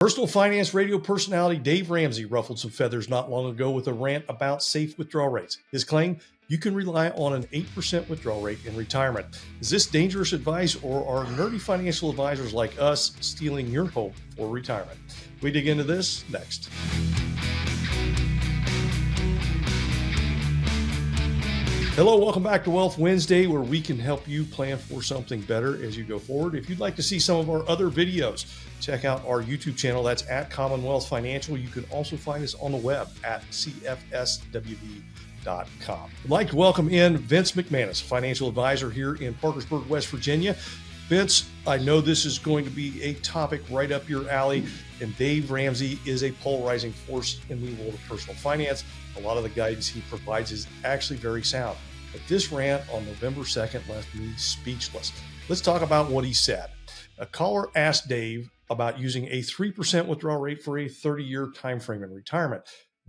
Personal finance radio personality Dave Ramsey ruffled some feathers not long ago with a rant about safe withdrawal rates. His claim, you can rely on an 8% withdrawal rate in retirement. Is this dangerous advice, or are nerdy financial advisors like us stealing your hope for retirement? We dig into this next. Hello, welcome back to Wealth Wednesday, where we can help you plan for something better as you go forward. If you'd like to see some of our other videos, check out our YouTube channel. That's at Commonwealth Financial. You can also find us on the web at cfswv.com. I'd like to welcome in Vince McManus, financial advisor here in Parkersburg, West Virginia. Vince, I know this is going to be a topic right up your alley, and Dave Ramsey is a polarizing force in the world of personal finance. A lot of the guidance he provides is actually very sound. But this rant on November 2nd left me speechless. Let's talk about what he said. A caller asked Dave about using a 3% withdrawal rate for a 30-year time frame in retirement.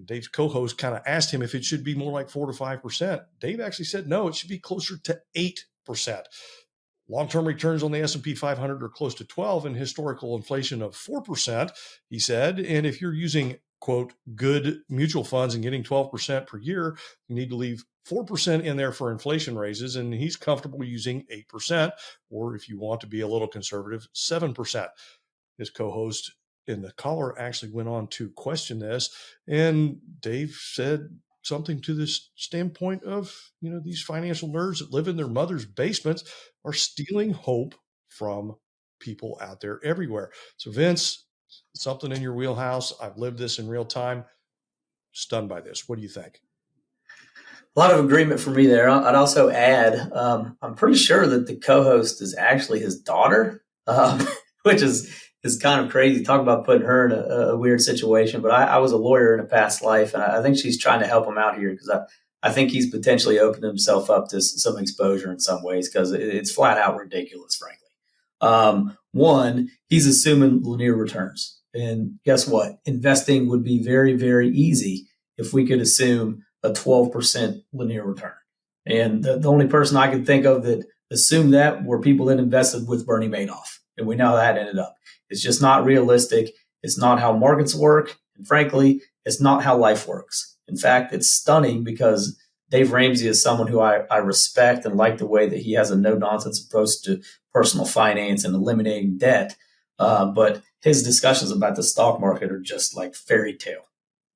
Dave's co-host kind of asked him if it should be more like 4 to 5%. Dave actually said, no, it should be closer to 8%. Long-term returns on the S&P 500 are close to 12 and historical inflation of 4%, he said. And if you're using, quote, good mutual funds and getting 12% per year, you need to leave 4% in there for inflation raises. And he's comfortable using 8%, or if you want to be a little conservative, 7%. His co-host and the caller actually went on to question this. And Dave said something to this standpoint of, these financial nerds that live in their mother's basements are stealing hope from people out there everywhere. So Vince, something in your wheelhouse. I've lived this in real time. Stunned by this. What do you think? A lot of agreement for me there. I'd also add, I'm pretty sure that the co-host is actually his daughter, which is kind of crazy. Talk about putting her in a weird situation. But I was a lawyer in a past life, and I think she's trying to help him out here because I think he's potentially opened himself up to some exposure in some ways because it's flat out ridiculous, frankly. One, he's assuming linear returns. And guess what? Investing would be very, very easy if we could assume a 12% linear return. And the only person I could think of that assumed that were people that invested with Bernie Madoff. And we know how that ended up. It's just not realistic. It's not how markets work. And frankly, it's not how life works. In fact, it's stunning because Dave Ramsey is someone who I respect and like the way that he has a no-nonsense approach to personal finance and eliminating debt. But his discussions about the stock market are just like fairy tale.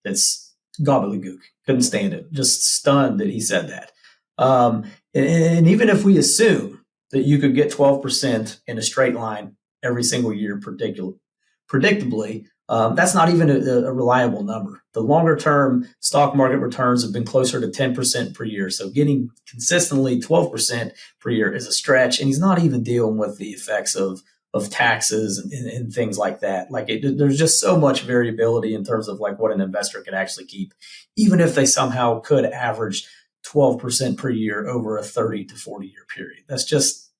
It's gobbledygook. Couldn't stand it. Just stunned that he said that. And even if we assume that you could get 12% in a straight line every single year, predictably, that's not even a reliable number. The longer term stock market returns have been closer to 10% per year. So getting consistently 12% per year is a stretch. And he's not even dealing with the effects of taxes and things like that. There's just so much variability in terms of like what an investor could actually keep, even if they somehow could average 12% per year over a 30 to 40 year period. That's just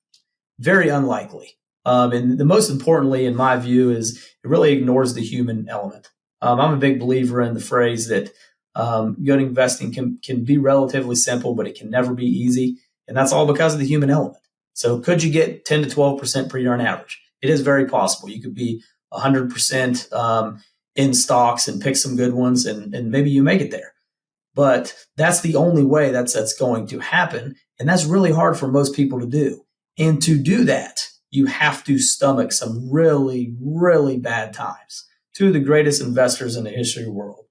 very unlikely. And the most importantly, in my view, is it really ignores the human element. I'm a big believer in the phrase that good investing can be relatively simple, but it can never be easy. And that's all because of the human element. So could you get 10 to 12% per year on average? It is very possible. You could be 100% in stocks and pick some good ones, and maybe you make it there. But that's the only way that's going to happen. And that's really hard for most people to do. And to do that, you have to stomach some really, really bad times. Two of the greatest investors in the history of the world,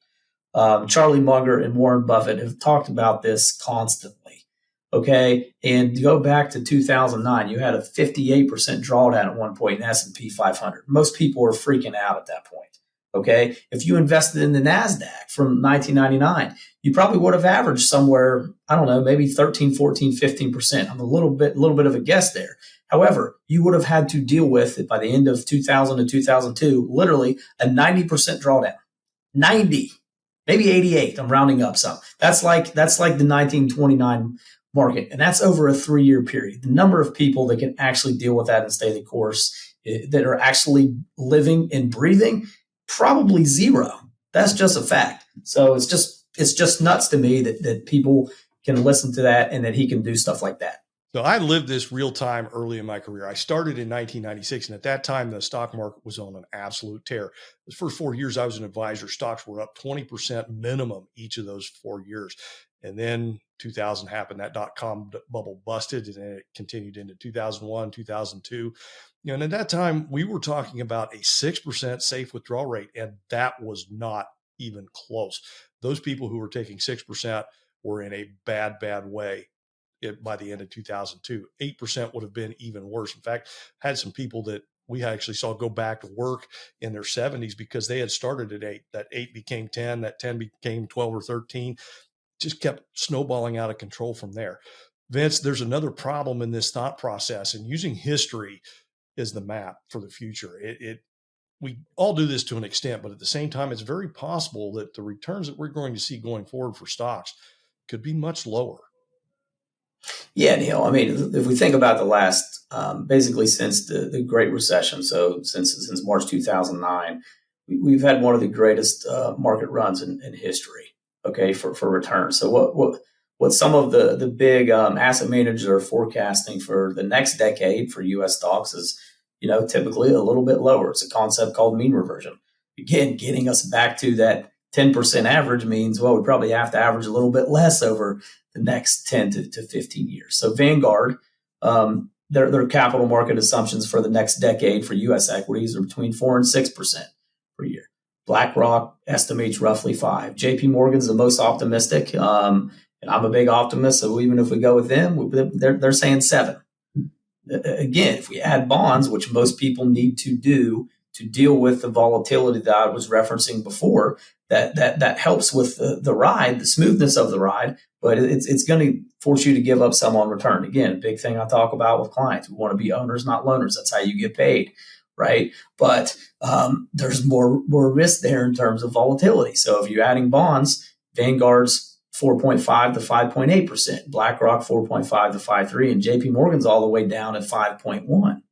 Charlie Munger and Warren Buffett, have talked about this constantly. Okay, and to go back to 2009, you had a 58% drawdown at one point in S&P 500. Most people were freaking out at that point. Okay, if you invested in the NASDAQ from 1999, you probably would have averaged somewhere, I don't know, maybe 13, 14, 15%. I'm a little bit of a guess there. However, you would have had to deal with, by the end of 2000 to 2002, literally a 90% drawdown. 90, maybe 88. I'm rounding up some. That's like the 1929 market, and that's over a 3-year period. The number of people that can actually deal with that and stay the course, that are actually living and breathing, probably zero. That's just a fact. So it's just nuts to me that people can listen to that and that he can do stuff like that. So I lived this real time early in my career. I started in 1996, and at that time, the stock market was on an absolute tear. The first 4 years I was an advisor, stocks were up 20% minimum each of those 4 years. And then 2000 happened, that dot-com bubble busted, and then it continued into 2001, 2002. And at that time, we were talking about a 6% safe withdrawal rate, and that was not even close. Those people who were taking 6% were in a bad, bad way by the end of 2002. 8% would have been even worse. In fact, had some people that we actually saw go back to work in their 70s because they had started at 8. That 8 became 10, that 10 became 12 or 13, just kept snowballing out of control from there. Vince, there's another problem in this thought process, and using history is the map for the future. We all do this to an extent, but at the same time, it's very possible that the returns that we're going to see going forward for stocks could be much lower. Yeah, Neil. I mean, if we think about the last, basically since the Great Recession, so since March 2009, we've had one of the greatest market runs in history. Okay, for returns. So what some of the big asset managers are forecasting for the next decade for U.S. stocks is, typically a little bit lower. It's a concept called mean reversion. Again, getting us back to that 10% average means, well, we probably have to average a little bit less over the next 10 to 15 years. So Vanguard, their capital market assumptions for the next decade for U.S. equities are between 4 and 6% per year. BlackRock estimates roughly 5. JP Morgan's the most optimistic, and I'm a big optimist, so even if we go with them, they're saying 7. Again, if we add bonds, which most people need to do to deal with the volatility that I was referencing before, that helps with the ride, the smoothness of the ride, but it's going to force you to give up some on return. Again, a big thing I talk about with clients, we want to be owners, not loaners. That's how you get paid, right? But there's more risk there in terms of volatility. So if you're adding bonds, Vanguard's 4.5 to 5.8%, BlackRock 4.5 to 5.3, and JP Morgan's all the way down at 5.1.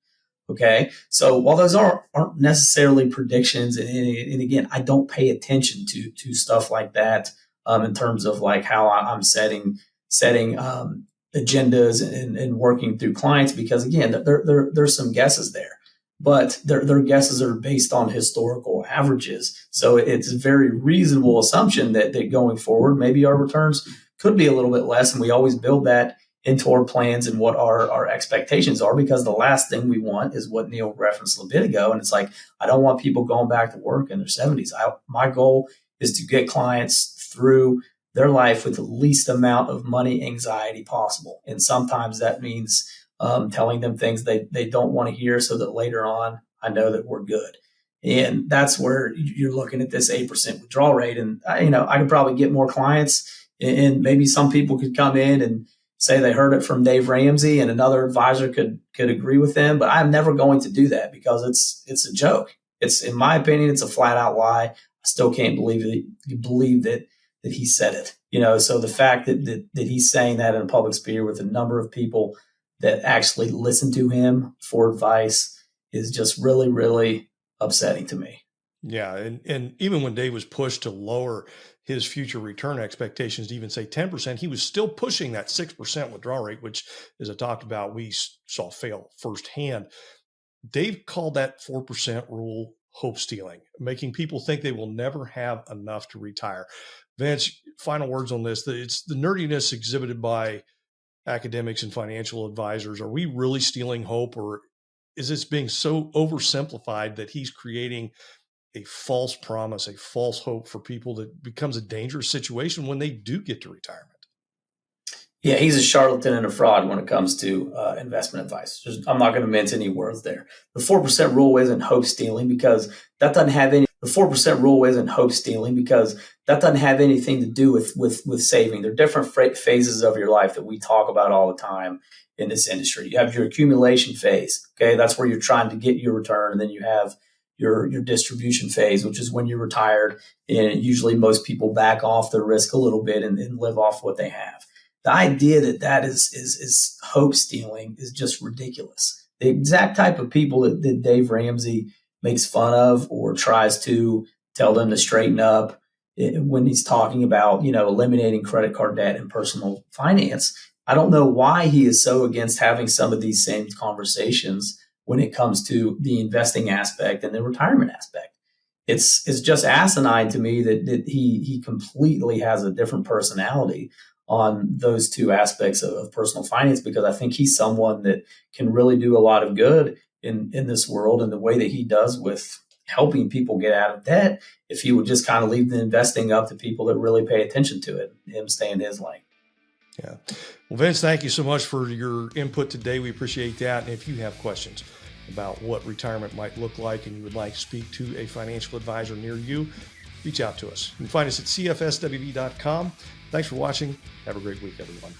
Okay, so while those aren't necessarily predictions, and again, I don't pay attention to stuff like that in terms of like how I'm setting agendas and working through clients, because again, there's some guesses there, but their guesses are based on historical averages. So it's a very reasonable assumption that going forward, maybe our returns could be a little bit less, and we always build that into our plans and what our expectations are, because the last thing we want is what Neil referenced a bit ago. And it's like, I don't want people going back to work in their 70s. My goal is to get clients through their life with the least amount of money anxiety possible. And sometimes that means telling them things they don't want to hear so that later on I know that we're good. And that's where you're looking at this 8% withdrawal rate. And, I could probably get more clients, and maybe some people could come in and say they heard it from Dave Ramsey, and another advisor could agree with them. But I'm never going to do that because it's a joke. It's, in my opinion, it's a flat out lie. I still can't believe that he said it. So the fact that he's saying that in a public sphere with a number of people that actually listen to him for advice is just really, really upsetting to me. Yeah. And even when Dave was pushed to lower his future return expectations to even say 10%, he was still pushing that 6% withdrawal rate, which, as I talked about, we saw fail firsthand. Dave called that 4% rule hope stealing, making people think they will never have enough to retire. Vince, final words on this. It's the nerdiness exhibited by academics and financial advisors. Are we really stealing hope, or is this being so oversimplified that he's creating a false promise, a false hope for people that becomes a dangerous situation when they do get to retirement? Yeah, he's a charlatan and a fraud when it comes to investment advice. I'm not going to mince any words there. The 4% rule isn't hope stealing because that doesn't have any. The 4% rule isn't hope stealing because that doesn't have anything to do with saving. There are different phases of your life that we talk about all the time in this industry. You have your accumulation phase. Okay, that's where you're trying to get your return, and then you have your distribution phase, which is when you're retired, and usually most people back off their risk a little bit and live off what they have. The idea that is hope stealing is just ridiculous. The exact type of people that Dave Ramsey makes fun of or tries to tell them to straighten up when he's talking about, eliminating credit card debt and personal finance. I don't know why he is so against having some of these same conversations when it comes to the investing aspect and the retirement aspect. It's just asinine to me that he completely has a different personality on those two aspects of personal finance, because I think he's someone that can really do a lot of good in this world, and the way that he does with helping people get out of debt, if he would just kind of leave the investing up to people that really pay attention to it, him stay in his lane. Yeah. Well, Vince, thank you so much for your input today. We appreciate that. And if you have questions about what retirement might look like and you would like to speak to a financial advisor near you, reach out to us. You can find us at cfswv.com. Thanks for watching. Have a great week, everyone.